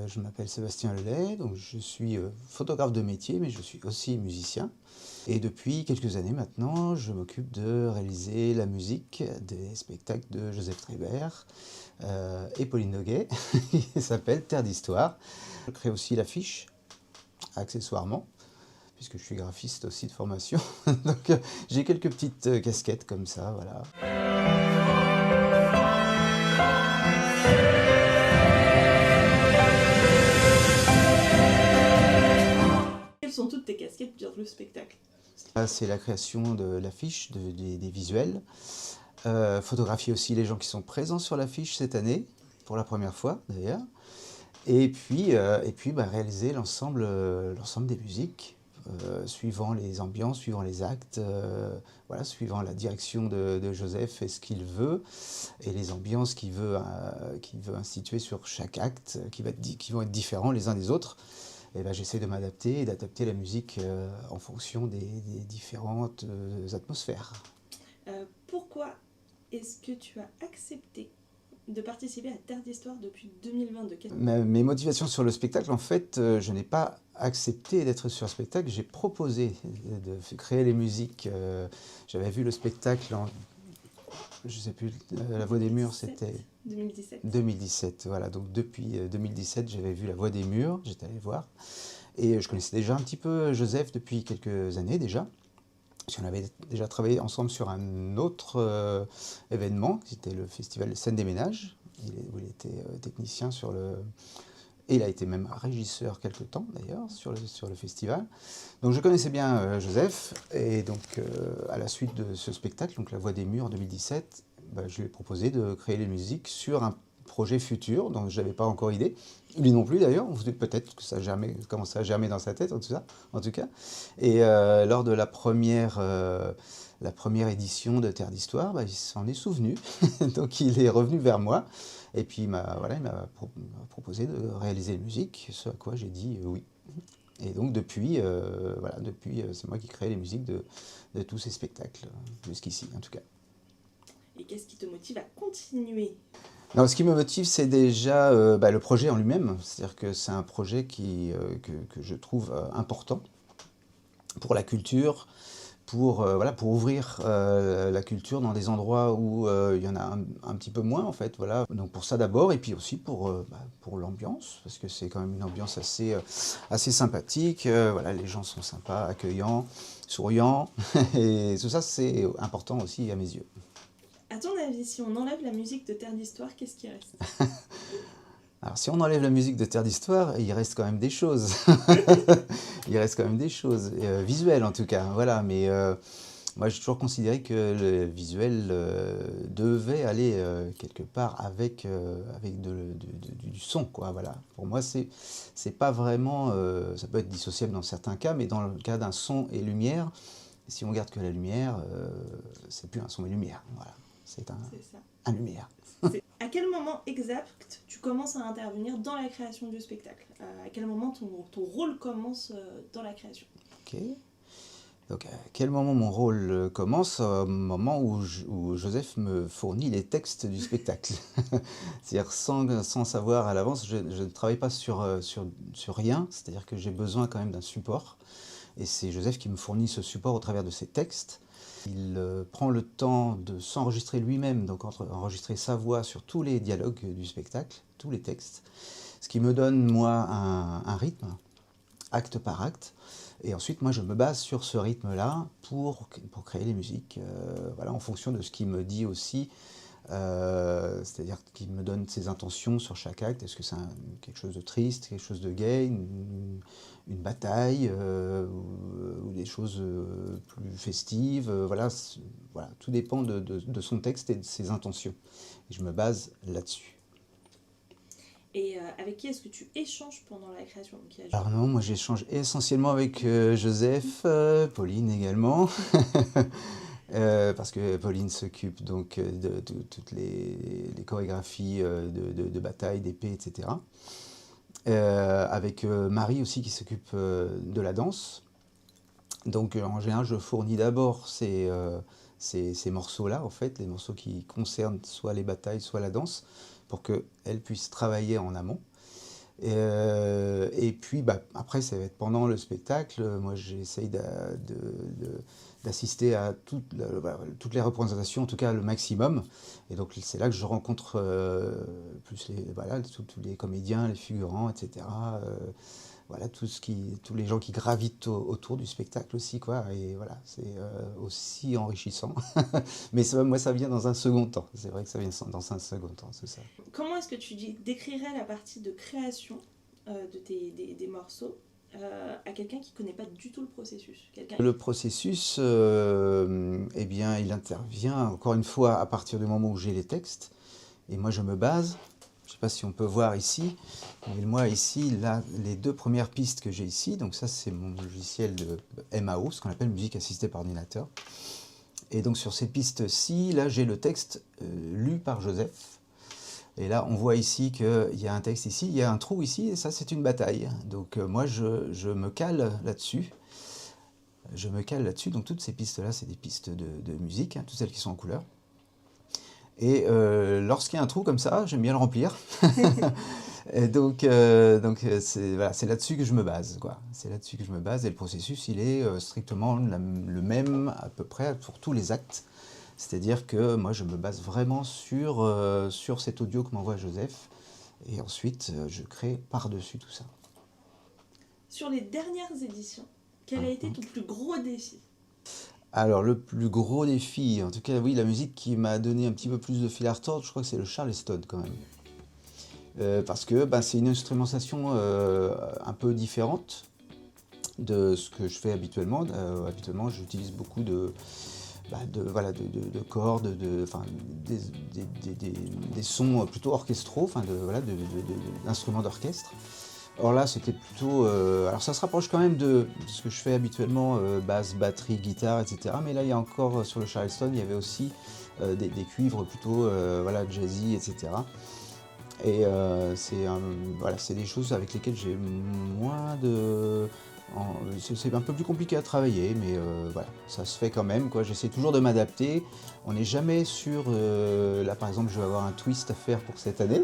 Je m'appelle Sébastien Lelay, donc je suis photographe de métier, mais je suis aussi musicien. Et depuis quelques années maintenant, je m'occupe de réaliser la musique des spectacles de Joseph Trébert et Pauline Noguet, qui s'appelle Terre d'Histoire. Je crée aussi l'affiche, accessoirement, puisque je suis graphiste aussi de formation. Donc j'ai quelques petites casquettes comme ça, voilà. Quelles sont toutes tes casquettes durant le spectacle? C'est la création de l'affiche, des visuels. Photographier aussi les gens qui sont présents sur l'affiche cette année, pour la première fois d'ailleurs. Et puis réaliser l'ensemble des musiques, suivant les ambiances, suivant les actes, voilà, suivant la direction de Joseph et ce qu'il veut, et les ambiances qu'il veut instituer sur chaque acte, qui vont être différents les uns des autres. Et ben, j'essaie de m'adapter et d'adapter la musique en fonction des différentes atmosphères. Pourquoi est-ce que tu as accepté de participer à Terre d'Histoire depuis 2022? Mes motivations sur le spectacle, en fait, je n'ai pas accepté d'être sur le spectacle, j'ai proposé de créer les musiques. J'avais vu le spectacle en, je sais plus, La Voix des Murs, c'était 2017. 2017, voilà. Donc depuis 2017, j'avais vu La Voix des Murs, j'étais allé voir. Et je connaissais déjà un petit peu Joseph depuis quelques années déjà. Parce qu'on avait déjà travaillé ensemble sur un autre événement, c'était le festival Scène des Ménages, où il était technicien sur le... Et il a été même régisseur quelque temps d'ailleurs sur le festival. Donc je connaissais bien Joseph, et donc à la suite de ce spectacle, donc La Voix des Murs en 2017, je lui ai proposé de créer les musiques sur un projet futur dont je n'avais pas encore idée. Lui non plus d'ailleurs, peut-être que ça commençait à germer dans sa tête en tout cas. Et lors de la première édition de Terre d'Histoire, il s'en est souvenu, donc il est revenu vers moi, et puis il m'a proposé de réaliser les musiques, ce à quoi j'ai dit oui. Et donc depuis, c'est moi qui crée les musiques de tous ces spectacles, jusqu'ici en tout cas. Et qu'est-ce qui te motive à continuer? Non, ce qui me motive, c'est déjà le projet en lui-même. C'est-à-dire que c'est un projet que je trouve important pour la culture, pour ouvrir la culture dans des endroits où il y en a un petit peu moins, en fait. Voilà. Donc pour ça d'abord, et puis aussi pour l'ambiance, parce que c'est quand même une ambiance assez sympathique. Voilà, les gens sont sympas, accueillants, souriants, et tout ça, c'est important aussi à mes yeux. À ton avis, si on enlève la musique de Terre d'Histoire, qu'est-ce qui reste? Alors si on enlève la musique de Terre d'Histoire, il reste quand même des choses. Il reste quand même des choses, visuelles en tout cas, voilà. Mais moi j'ai toujours considéré que le visuel devait aller quelque part avec du son, quoi, voilà. Pour moi c'est pas vraiment, ça peut être dissociable dans certains cas, mais dans le cas d'un son et lumière, si on regarde que la lumière, c'est plus un son et lumière, voilà. C'est ça. un lumière. À quel moment exact tu commences à intervenir dans la création du spectacle? À quel moment ton rôle commence dans la création? Ok. Donc à quel moment mon rôle commence? Au moment où Joseph me fournit les textes du spectacle. C'est-à-dire sans savoir à l'avance, je ne travaille pas sur rien, c'est-à-dire que j'ai besoin quand même d'un support. Et c'est Joseph qui me fournit ce support au travers de ses textes. Il prend le temps de s'enregistrer lui-même, donc enregistrer sa voix sur tous les dialogues du spectacle, tous les textes, ce qui me donne, moi, un rythme, acte par acte. Et ensuite, moi, je me base sur ce rythme-là pour créer les musiques, voilà, en fonction de ce qu'il me dit aussi, c'est-à-dire qu'il me donne ses intentions sur chaque acte. Est-ce que c'est quelque chose de triste, quelque chose de gai, une bataille, ou des choses plus festives, voilà, voilà, tout dépend de son texte et de ses intentions. Et je me base là-dessus. Et avec qui est-ce que tu échanges pendant la création? Alors non, moi j'échange essentiellement avec Joseph, Pauline également, parce que Pauline s'occupe donc de toutes les chorégraphies de bataille, d'épée, etc. Avec Marie aussi qui s'occupe de la danse. Donc en général, je fournis d'abord ces morceaux-là, en fait, les morceaux qui concernent soit les batailles, soit la danse, pour qu'elle puisse travailler en amont. Et puis après, ça va être pendant le spectacle. Moi, j'essaye d'assister à toutes les représentations, en tout cas le maximum. Et donc, c'est là que je rencontre plus tous les comédiens, les figurants, etc. Voilà, tous les gens qui gravitent autour du spectacle aussi, quoi. Et voilà, c'est aussi enrichissant. Mais moi, ça vient dans un second temps. C'est vrai que ça vient dans un second temps, c'est ça. Comment est-ce que tu décrirais la partie de création des morceaux à quelqu'un qui ne connaît pas du tout le processus? Le processus, eh bien, il intervient encore une fois à partir du moment où j'ai les textes. Et moi, je me base. Je ne sais pas si on peut voir ici, mais moi ici, là, les 2 premières pistes que j'ai ici, donc ça c'est mon logiciel de MAO, ce qu'on appelle musique assistée par ordinateur. Et donc sur ces pistes-ci, là j'ai le texte lu par Joseph. Et là on voit ici qu'il y a un texte ici, il y a un trou ici, et ça c'est une bataille. Donc moi je me cale là-dessus. Je me cale là-dessus, donc toutes ces pistes-là, c'est des pistes de musique, hein, toutes celles qui sont en couleur. Et lorsqu'il y a un trou comme ça, j'aime bien le remplir. Et donc c'est là-dessus que je me base, quoi. C'est là-dessus que je me base, et le processus, il est strictement le même à peu près pour tous les actes. C'est-à-dire que moi, je me base vraiment sur cet audio que m'envoie Joseph, et ensuite, je crée par-dessus tout ça. Sur les dernières éditions, quel a été ton plus gros défi? Alors, le plus gros défi, en tout cas, oui, la musique qui m'a donné un petit peu plus de fil à retordre, je crois que c'est le Charleston, quand même. Parce que c'est une instrumentation un peu différente de ce que je fais habituellement. Habituellement, j'utilise beaucoup de cordes, des sons plutôt orchestraux, d'instruments d'orchestre. Or là, c'était plutôt... alors ça se rapproche quand même de ce que je fais habituellement, basse, batterie, guitare, etc. Mais là, il y a encore, sur le Charleston, il y avait aussi des cuivres plutôt jazzy, etc. Et c'est des choses avec lesquelles j'ai moins de... C'est un peu plus compliqué à travailler, mais voilà, ça se fait quand même, quoi. J'essaie toujours de m'adapter. On n'est jamais sur... là, par exemple, je vais avoir un twist à faire pour cette année.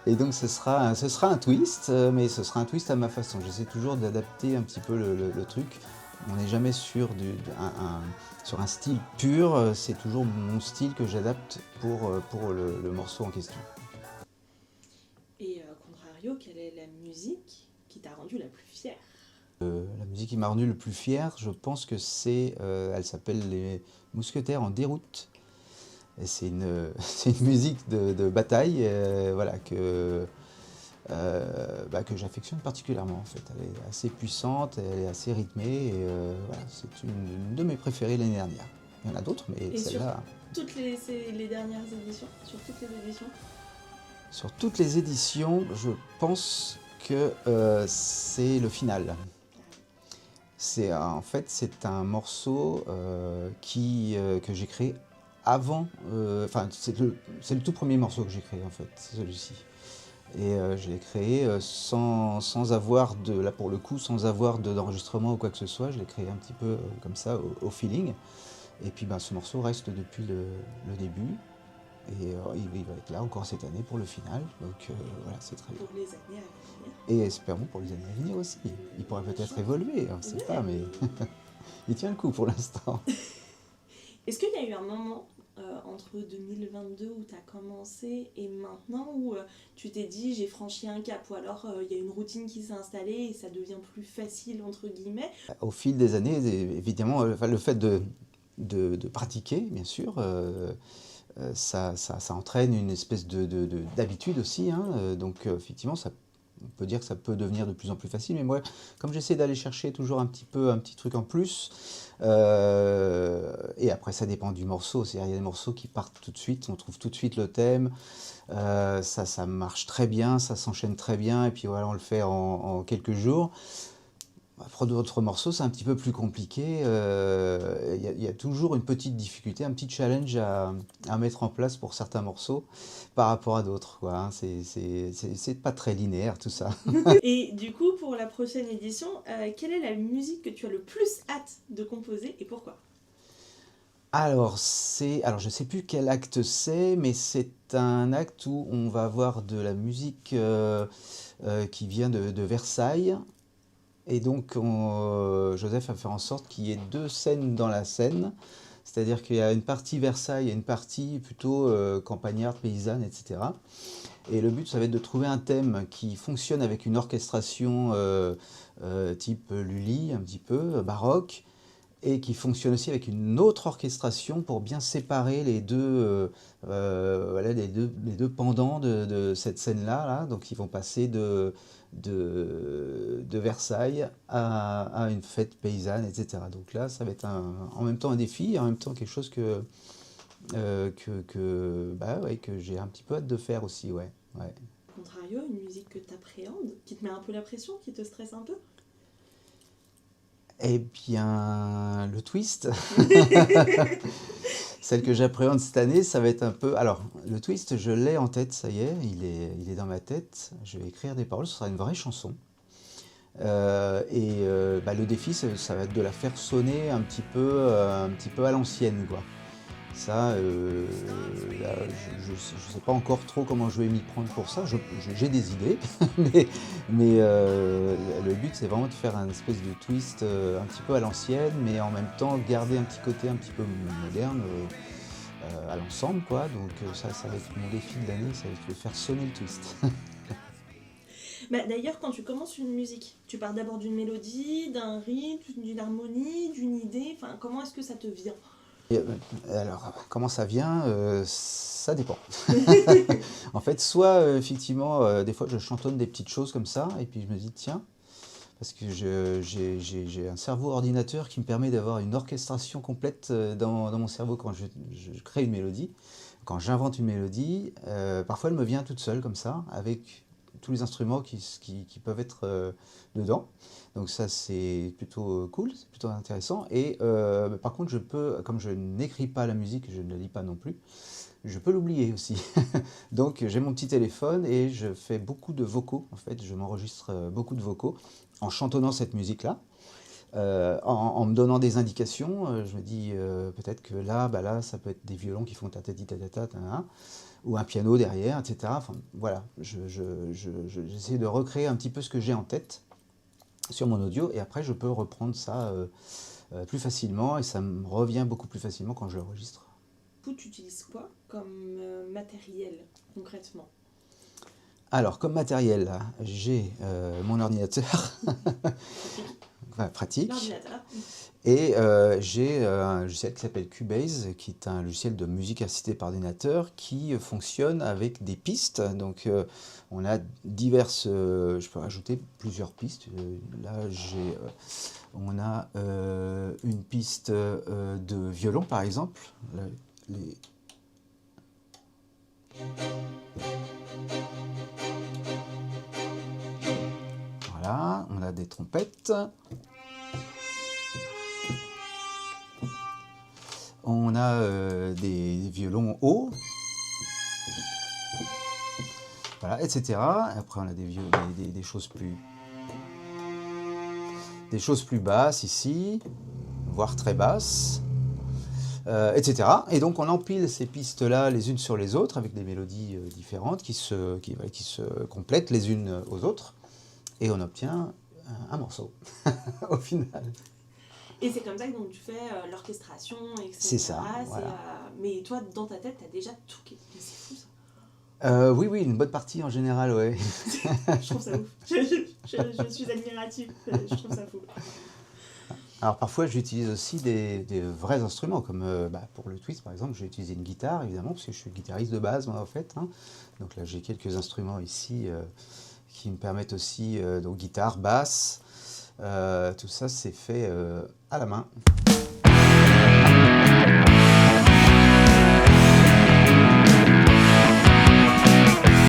Et donc, ce sera un twist, mais ce sera un twist à ma façon. J'essaie toujours d'adapter un petit peu le truc. On n'est jamais sur un style pur. C'est toujours mon style que j'adapte pour le morceau en question. Et contrario, quelle est la musique qui t'a rendu la plus fière? La musique qui m'a rendu le plus fier, je pense que elle s'appelle Les Mousquetaires en déroute. Et c'est une musique de bataille, que j'affectionne particulièrement, en fait. Elle est assez puissante, elle est assez rythmée, et c'est une de mes préférées l'année dernière. Il y en a d'autres, mais celle-là... Toutes les dernières éditions, sur toutes les éditions? Sur toutes les éditions, je pense que c'est le final. En fait, c'est un morceau que j'ai créé avant. C'est le tout premier morceau que j'ai créé, en fait, celui-ci. Et je l'ai créé sans avoir là pour le coup, sans avoir d'enregistrement ou quoi que ce soit. Je l'ai créé un petit peu comme ça, au feeling. Et puis ce morceau reste depuis le début. Et il va être là encore cette année pour le final. Donc voilà, c'est très bien. Pour les années à venir. Et espérons pour les années à venir aussi. Il pourrait peut-être évoluer, on ne sait pas, mais il tient le coup pour l'instant. Est-ce qu'il y a eu un moment entre 2022 où tu as commencé et maintenant où tu t'es dit j'ai franchi un cap, ou alors il y a une routine qui s'est installée et ça devient plus facile entre guillemets? Au fil des années, évidemment, le fait de pratiquer, bien sûr, ça entraîne une espèce d'habitude aussi, hein. Donc effectivement, on peut dire que ça peut devenir de plus en plus facile, mais moi, comme j'essaie d'aller chercher toujours un petit truc en plus, et après ça dépend du morceau, c'est-à-dire il y a des morceaux qui partent tout de suite, on trouve tout de suite le thème, ça marche très bien, ça s'enchaîne très bien, et puis voilà, on le fait en quelques jours. Pour d'autres morceaux, c'est un petit peu plus compliqué. Il y a toujours une petite difficulté, un petit challenge à mettre en place pour certains morceaux par rapport à d'autres, quoi, hein. C'est pas très linéaire tout ça. Et du coup, pour la prochaine édition, quelle est la musique que tu as le plus hâte de composer et pourquoi? Alors je sais plus quel acte c'est, mais c'est un acte où on va avoir de la musique qui vient de Versailles. Et donc Joseph a fait en sorte qu'il y ait deux scènes dans la scène. C'est-à-dire qu'il y a une partie Versailles et une partie plutôt campagnarde, paysanne, etc. Et le but, ça va être de trouver un thème qui fonctionne avec une orchestration type Lully, un petit peu, baroque, et qui fonctionne aussi avec une autre orchestration pour bien séparer les deux, voilà, les deux pendants de cette scène-là. Là. Donc ils vont passer de Versailles à une fête paysanne, etc. Donc là, ça va être en même temps un défi et en même temps quelque chose bah ouais, que j'ai un petit peu hâte de faire aussi. Ouais, ouais. Au contrario, une musique que tu appréhendes, qui te met un peu la pression, qui te stresse un peu? Eh bien, le twist, celle que j'appréhende cette année, ça va être un peu... Alors, le twist, je l'ai en tête, ça y est, il est dans ma tête. Je vais écrire des paroles, ce sera une vraie chanson. Bah, le défi, ça va être de la faire sonner un petit peu à l'ancienne, quoi. Ça, là, je sais pas encore trop comment je vais m'y prendre pour ça. J'ai des idées, mais, le but c'est vraiment de faire un espèce de twist un petit peu à l'ancienne, mais en même temps garder un petit côté un petit peu moderne à l'ensemble, quoi. Donc ça va être mon défi de l'année, ça va être de faire sonner le twist. Bah, d'ailleurs, quand tu commences une musique, tu pars d'abord d'une mélodie, d'un rythme, d'une harmonie, d'une idée. Enfin, comment est-ce que ça te vient? Et, alors, comment ça vient? Ça dépend. En fait, soit effectivement, des fois je chantonne des petites choses comme ça, et puis je me dis, tiens, parce que j'ai un cerveau ordinateur qui me permet d'avoir une orchestration complète dans mon cerveau quand je crée une mélodie. Quand j'invente une mélodie, parfois elle me vient toute seule comme ça, avec tous les instruments qui peuvent être dedans. Donc ça c'est plutôt cool, c'est plutôt intéressant. Et par contre je peux, comme je n'écris pas la musique, je ne la lis pas non plus, je peux l'oublier aussi. Donc j'ai mon petit téléphone et je fais beaucoup de vocaux, en fait, je m'enregistre beaucoup de vocaux en chantonnant cette musique-là. En me donnant des indications, je me dis peut-être que là, bah là, ça peut être des violons qui font ta ta ta ta ta ta, ou un piano derrière, etc. Enfin, voilà, j'essaie de recréer un petit peu ce que j'ai en tête sur mon audio, et après je peux reprendre ça plus facilement, et ça me revient beaucoup plus facilement quand je l'enregistre. Du coup, tu utilises quoi comme matériel concrètement? Alors, comme matériel, j'ai mon ordinateur, Pratique. enfin, pratique, L'ordinateur. et j'ai un logiciel qui s'appelle Cubase, qui est un logiciel de musique assistée par ordinateur qui fonctionne avec des pistes. Donc, on a diverses. Je peux rajouter plusieurs pistes. Là, on a une piste de violon, par exemple. Là, les- Voilà, on a des trompettes. On a des violons hauts, voilà, etc. Après, on a des choses plus basses ici, voire très basses, etc. Et donc, on empile ces pistes-là les unes sur les autres avec des mélodies différentes qui se complètent les unes aux autres, et on obtient un morceau au final. Et c'est comme ça que donc, tu fais l'orchestration, C'est etc. ça, voilà. Mais toi, dans ta tête, t'as déjà tout. Mais c'est fou ça. Oui, oui, une bonne partie en général, ouais. Je trouve ça ouf. Je suis admirative. Je trouve ça fou. Alors parfois j'utilise aussi des vrais instruments, comme bah, pour le twist par exemple, j'ai utilisé une guitare évidemment, parce que je suis guitariste de base moi en fait. Hein. Donc là j'ai quelques instruments ici qui me permettent aussi, donc guitare, basse, tout ça c'est fait à la main.